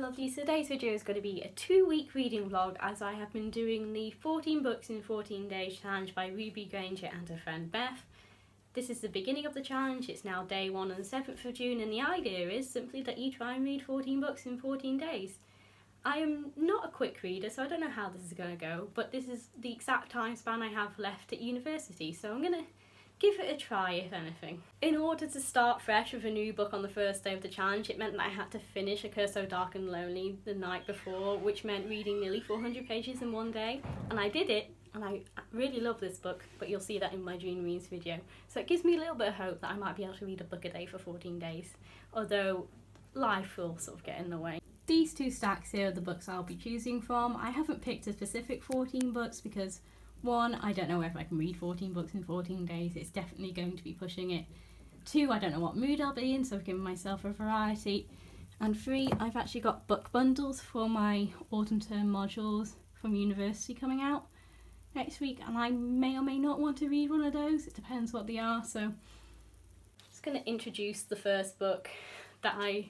lovelies, today's video is going to be a 2-week reading vlog as I have been doing the 14 books in 14 days challenge by Ruby, Granger and her friend Beth. This is the beginning of the challenge, it's now day 1 on the 7th of June and the idea is simply that you try and read 14 books in 14 days. I am not a quick reader so I don't know how this is going to go, but this is the exact time span I have left at university, so I'm going to give it a try if anything. In order to start fresh with a new book on the first day of the challenge, it meant that I had to finish A Curse So Dark and Lonely the night before, which meant reading nearly 400 pages in one day, and I did it, and I really love this book, but you'll see that in my June Reads video. So it gives me a little bit of hope that I might be able to read a book a day for 14 days, although life will sort of get in the way. These two stacks here are the books I'll be choosing from. I haven't picked a specific 14 books because 1, I don't know if I can read 14 books in 14 days, it's definitely going to be pushing it. 2, I don't know what mood I'll be in, so I've given myself a variety. And 3, I've actually got book bundles for my autumn term modules from university coming out next week, and I may or may not want to read one of those, it depends what they are. So I'm just going to introduce the first book that I'm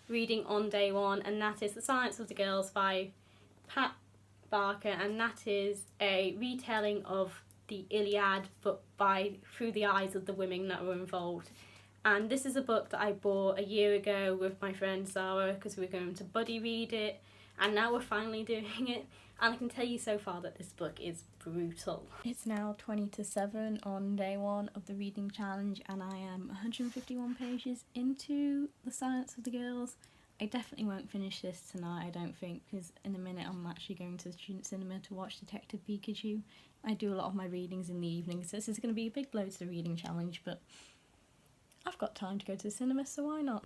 reading on day 1, and that is The Silence of the Girls by Pat Barker, and that is a retelling of the Iliad but through the eyes of the women that were involved. And this is a book that I bought a year ago with my friend Zara because we were going to buddy read it, and now we're finally doing it, and I can tell you so far that this book is brutal. It's now 20 to 7 on day 1 of the reading challenge and I am 151 pages into The Silence of the Girls. I definitely won't finish this tonight, I don't think, because in a minute I'm actually going to the student cinema to watch Detective Pikachu. I do a lot of my readings in the evening, so this is going to be a big blow to the reading challenge, but I've got time to go to the cinema, so why not?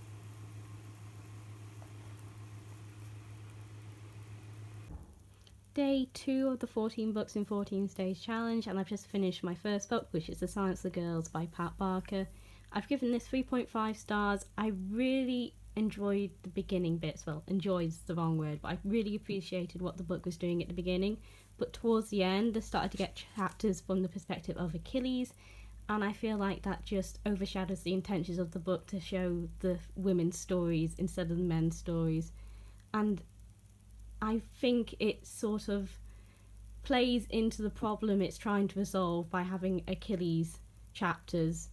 Day 2 of the 14 books in 14 days challenge, and I've just finished my first book, which is The Silence of the Girls by Pat Barker. I've given this 3.5 stars. I really enjoyed the beginning bits. Well, enjoyed's the wrong word, but I really appreciated what the book was doing at the beginning, but towards the end they started to get chapters from the perspective of Achilles, and I feel like that just overshadows the intentions of the book to show the women's stories instead of the men's stories. And I think it sort of plays into the problem it's trying to resolve by having Achilles chapters,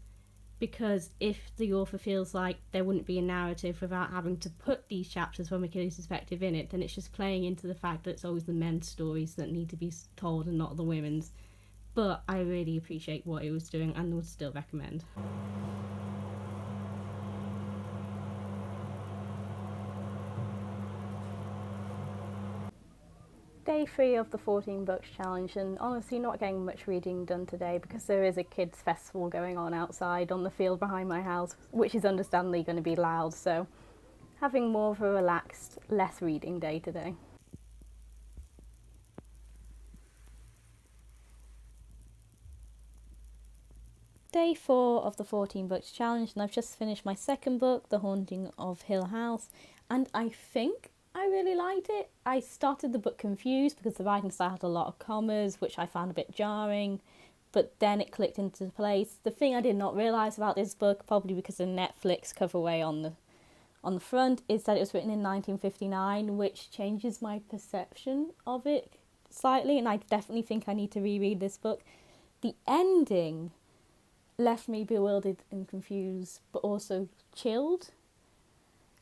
because if the author feels like there wouldn't be a narrative without having to put these chapters from Achilles' perspective in it, then it's just playing into the fact that it's always the men's stories that need to be told and not the women's. But I really appreciate what it was doing and would still recommend. Day 3 of the 14 books challenge, and honestly not getting much reading done today because there is a kids festival going on outside on the field behind my house, which is understandably going to be loud, so having more of a relaxed, less reading day today. Day 4 of the 14 books challenge, and I've just finished my second book, The Haunting of Hill House, and I think I really liked it. I started the book confused because the writing style had a lot of commas, which I found a bit jarring, but then it clicked into place. The thing I did not realise about this book, probably because of the Netflix coverway on the front, is that it was written in 1959, which changes my perception of it slightly, and I definitely think I need to reread this book. The ending left me bewildered and confused, but also chilled.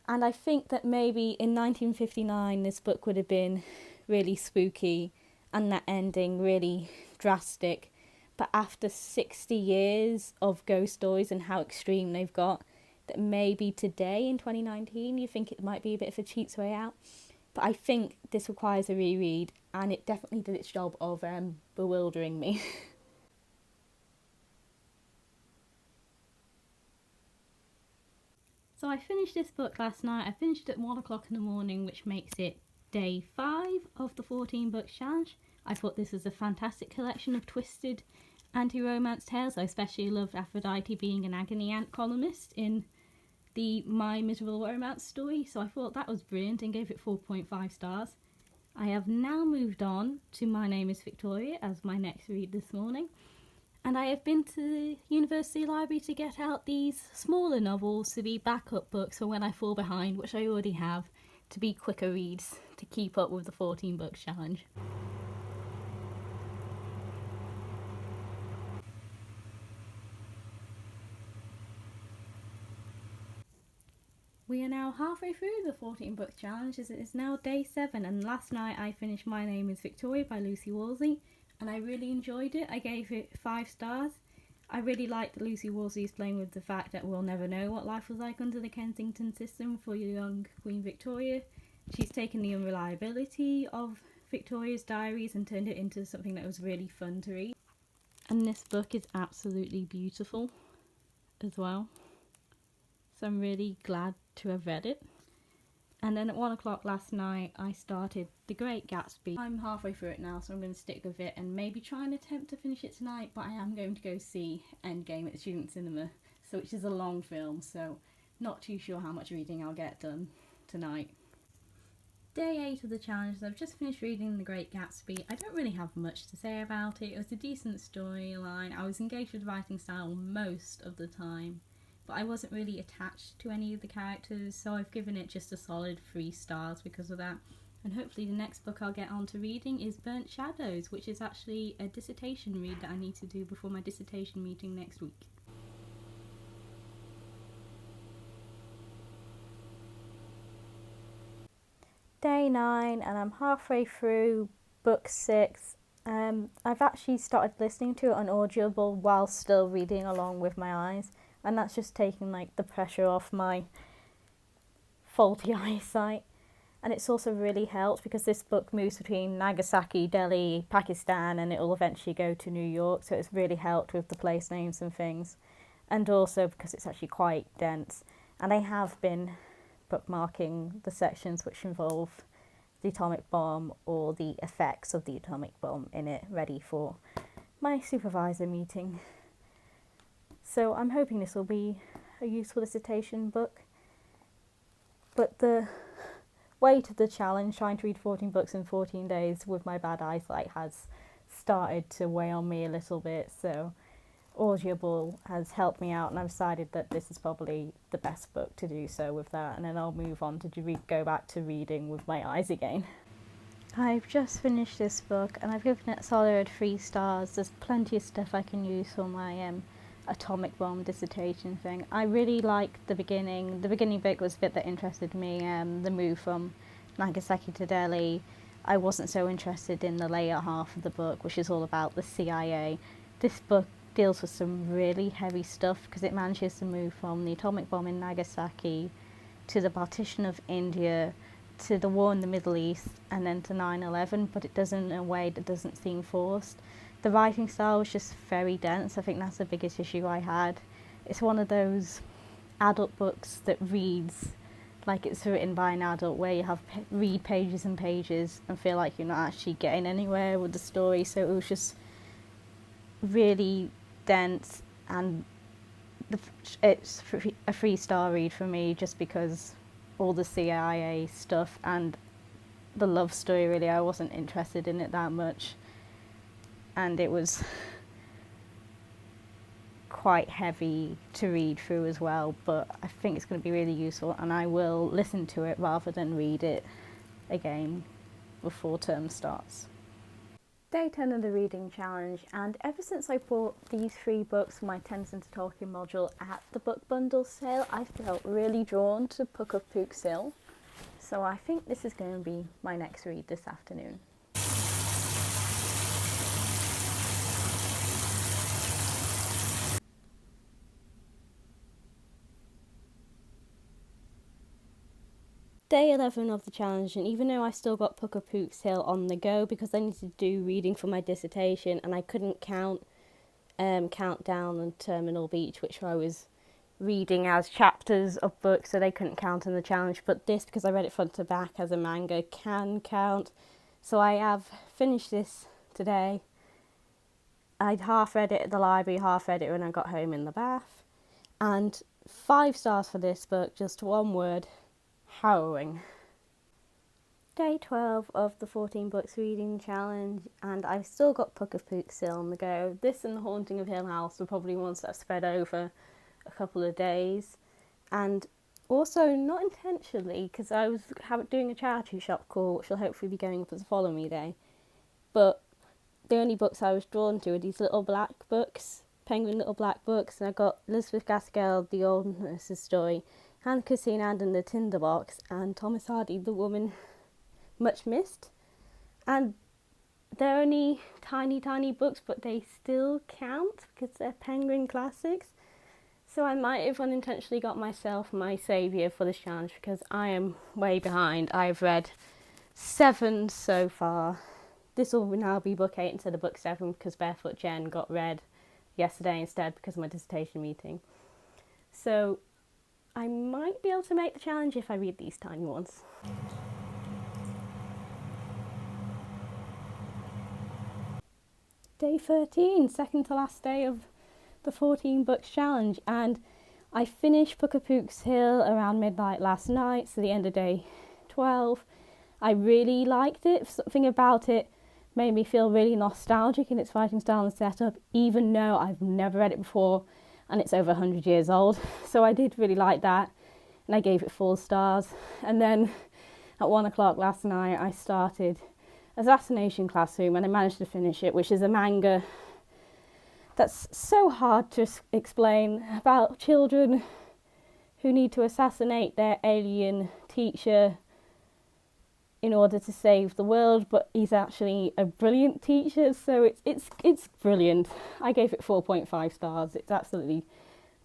And I think that maybe in 1959 this book would have been really spooky and that ending really drastic. But after 60 years of ghost stories and how extreme they've got, that maybe today in 2019 you think it might be a bit of a cheat's way out. But I think this requires a reread, and it definitely did its job of bewildering me. So I finished this book last night. I finished it at 1 o'clock in the morning, which makes it day 5 of the 14 books challenge. I thought this was a fantastic collection of twisted anti-romance tales. I especially loved Aphrodite being an agony aunt columnist in the My Miserable Romance story, so I thought that was brilliant and gave it 4.5 stars. I have now moved on to My Name is Victoria as my next read this morning. And I have been to the university library to get out these smaller novels to be backup books for when I fall behind, which I already have. to be quicker reads to keep up with the 14 books challenge. We are now halfway through the 14 book challenge as it is now day 7, and last night I finished My Name is Victoria by Lucy Worsley and I really enjoyed it. I gave it 5 stars. I really like that Lucy Worsley is playing with the fact that we'll never know what life was like under the Kensington system for young Queen Victoria. She's taken the unreliability of Victoria's diaries and turned it into something that was really fun to read. And this book is absolutely beautiful as well. So I'm really glad to have read it. And then at 1 o'clock last night I started The Great Gatsby. I'm halfway through it now, so I'm going to stick with it and maybe try and attempt to finish it tonight, but I am going to go see Endgame at the Student Cinema, so which is a long film, so not too sure how much reading I'll get done tonight. Day 8 of the challenge, so I've just finished reading The Great Gatsby. I don't really have much to say about it. It was a decent storyline. I was engaged with the writing style most of the time, but I wasn't really attached to any of the characters, so I've given it just a solid 3 stars because of that. And hopefully the next book I'll get on to reading is Burnt Shadows, which is actually a dissertation read that I need to do before my dissertation meeting next week. Day 9, and I'm halfway through book 6. I've actually started listening to it on Audible while still reading along with my eyes. And that's just taking like the pressure off my faulty eyesight. And it's also really helped because this book moves between Nagasaki, Delhi, Pakistan, and it will eventually go to New York. So it's really helped with the place names and things. And also because it's actually quite dense. And I have been bookmarking the sections which involve the atomic bomb or the effects of the atomic bomb in it, ready for my supervisor meeting. So I'm hoping this will be a useful dissertation book. But the weight of the challenge, trying to read 14 books in 14 days with my bad eyesight, has started to weigh on me a little bit. So Audible has helped me out, and I've decided that this is probably the best book to do so with that. And then I'll move on to go back to reading with my eyes again. I've just finished this book and I've given it a solid 3 stars. There's plenty of stuff I can use for my atomic bomb dissertation thing. I really liked the beginning. The beginning bit was a bit that interested me, the move from Nagasaki to Delhi. I wasn't so interested in the later half of the book, which is all about the CIA. This book deals with some really heavy stuff because it manages to move from the atomic bomb in Nagasaki to the partition of India to the war in the Middle East and then to 9/11, but it does it in a way that doesn't seem forced. The writing style was just very dense. I think that's the biggest issue I had. It's one of those adult books that reads like it's written by an adult, where you have read pages and pages and feel like you're not actually getting anywhere with the story. So it was just really dense, and it's a 3-star read for me just because all the CIA stuff and the love story, really, I wasn't interested in it that much. And it was quite heavy to read through as well, but I think it's going to be really useful, and I will listen to it rather than read it again before term starts. Day 10 of the reading challenge, and ever since I bought these 3 books for my Tennyson to Tolkien module at the book bundle sale, I felt really drawn to Pook of Pook's Hill, so I think this is going to be my next read this afternoon. Day 11 of the challenge, and even though I still got Pook of Pook's Hill on the go because I needed to do reading for my dissertation and I couldn't count down and Terminal Beach, which I was reading as chapters of books, so they couldn't count in the challenge, but this, because I read it front to back as a manga, can count. So I have finished this today. I'd half read it at the library, half read it when I got home in the bath, and 5 stars for this book, just one word: harrowing. Day 12 of the 14 books reading challenge, and I've still got Pook of Pook's Hill on the go. This and The Haunting of Hill House were probably ones that I've spread over a couple of days, and Also, not intentionally, because I was doing a charity shop call, which will hopefully be going up as a following day. But the only books I was drawn to are these little black books, penguin little black books. And I got Elizabeth Gaskell, The Old Nurse's Story, Hannah Christine Anden, The Tinderbox, and Thomas Hardy, The Woman Much Missed. And they're only tiny, tiny books, but they still count because they're penguin classics. So I might have unintentionally got myself my saviour for this challenge because I am way behind. I've read 7 so far. This will now be book 8 instead of book 7 because Barefoot Jen got read yesterday instead because of my dissertation meeting. So I might be able to make the challenge if I read these tiny ones. Day 13, second to last day of the 14 books challenge, and I finished Pook's Hill around midnight last night, so the end of day 12. I really liked it. Something about it made me feel really nostalgic in its writing style and setup, even though I've never read it before and it's over 100 years old. So I did really like that, and I gave it 4 stars. And then at 1 o'clock last night I started Assassination Classroom and I managed to finish it, which is a manga that's so hard to explain about children who need to assassinate their alien teacher in order to save the world, but he's actually a brilliant teacher, so it's brilliant. I gave it 4.5 stars. It's absolutely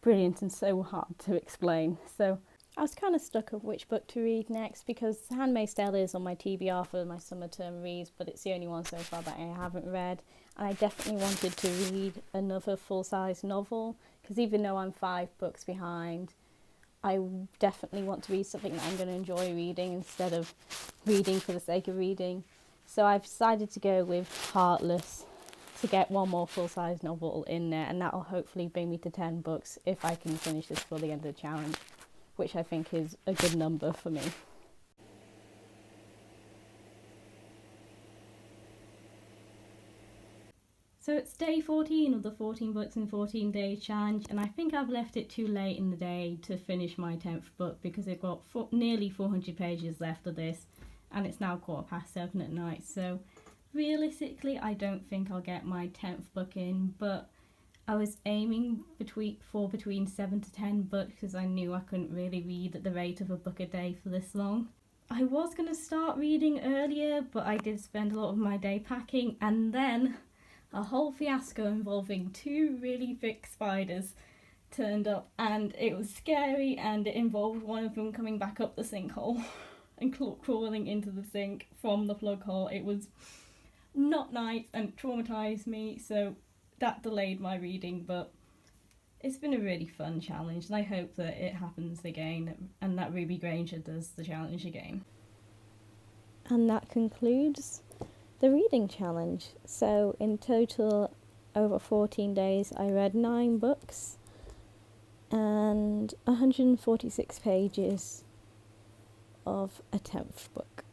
brilliant and so hard to explain. So I was kind of stuck on which book to read next because Handmaid's Tale is on my TBR for my summer term reads, but it's the only one so far that I haven't read. And I definitely wanted to read another full-size novel because even though I'm 5 books behind, I definitely want to read something that I'm going to enjoy reading instead of reading for the sake of reading. So I've decided to go with Heartless to get one more full-size novel in there, and that will hopefully bring me to 10 books if I can finish this for the end of the challenge, which I think is a good number for me. So it's day 14 of the 14 books in 14 days challenge, and I think I've left it too late in the day to finish my 10th book because I've got nearly 400 pages left of this, and it's now 7:15 at night. So realistically, I don't think I'll get my 10th book in, but I was aiming between 7 to 10 books because I knew I couldn't really read at the rate of a book a day for this long. I was going to start reading earlier, but I did spend a lot of my day packing, and then a whole fiasco involving 2 really thick spiders turned up, and it was scary, and it involved one of them coming back up the sinkhole and crawling into the sink from the plug hole. It was not nice and traumatised me, so that delayed my reading, but it's been a really fun challenge, and I hope that it happens again and that Ruby Granger does the challenge again. And that concludes the reading challenge. So in total, over 14 days, I read 9 books and 146 pages of a 10th book.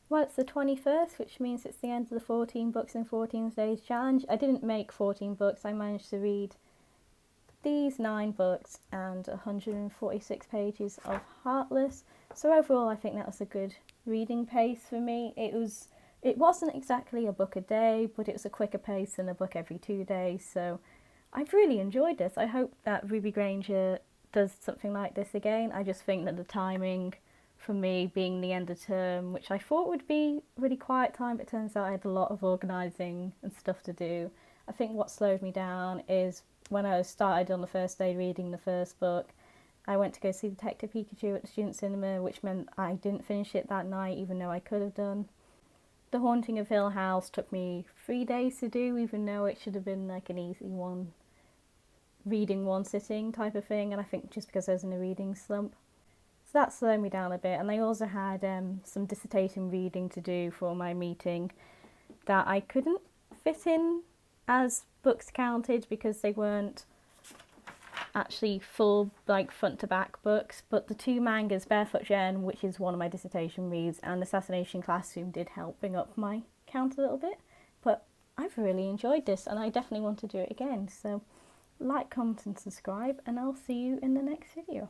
Well, it's the 21st, which means it's the end of the 14 books in 14 days challenge. I didn't make 14 books. I managed to read these 9 books and 146 pages of Heartless. So overall, I think that was a good reading pace for me. It wasn't exactly a book a day, but it was a quicker pace than a book every 2 days. So I've really enjoyed this. I hope that Ruby Granger does something like this again. I just think that the timing for me being the end of term, which I thought would be a really quiet time, but it turns out I had a lot of organising and stuff to do. I think what slowed me down is when I started on the first day reading the first book, I went to go see Detective Pikachu at the student cinema, which meant I didn't finish it that night, even though I could have done. The Haunting of Hill House took me 3 days to do, even though it should have been like an easy one, reading one sitting type of thing, and I think just because I was in a reading slump. So that slowed me down a bit, and I also had some dissertation reading to do for my meeting that I couldn't fit in as books counted because they weren't actually full, like, front to back books, but the 2 mangas, Barefoot Jen, which is one of my dissertation reads, and Assassination Classroom did help bring up my count a little bit. But I've really enjoyed this, and I definitely want to do it again. So like, comment and subscribe, and I'll see you in the next video.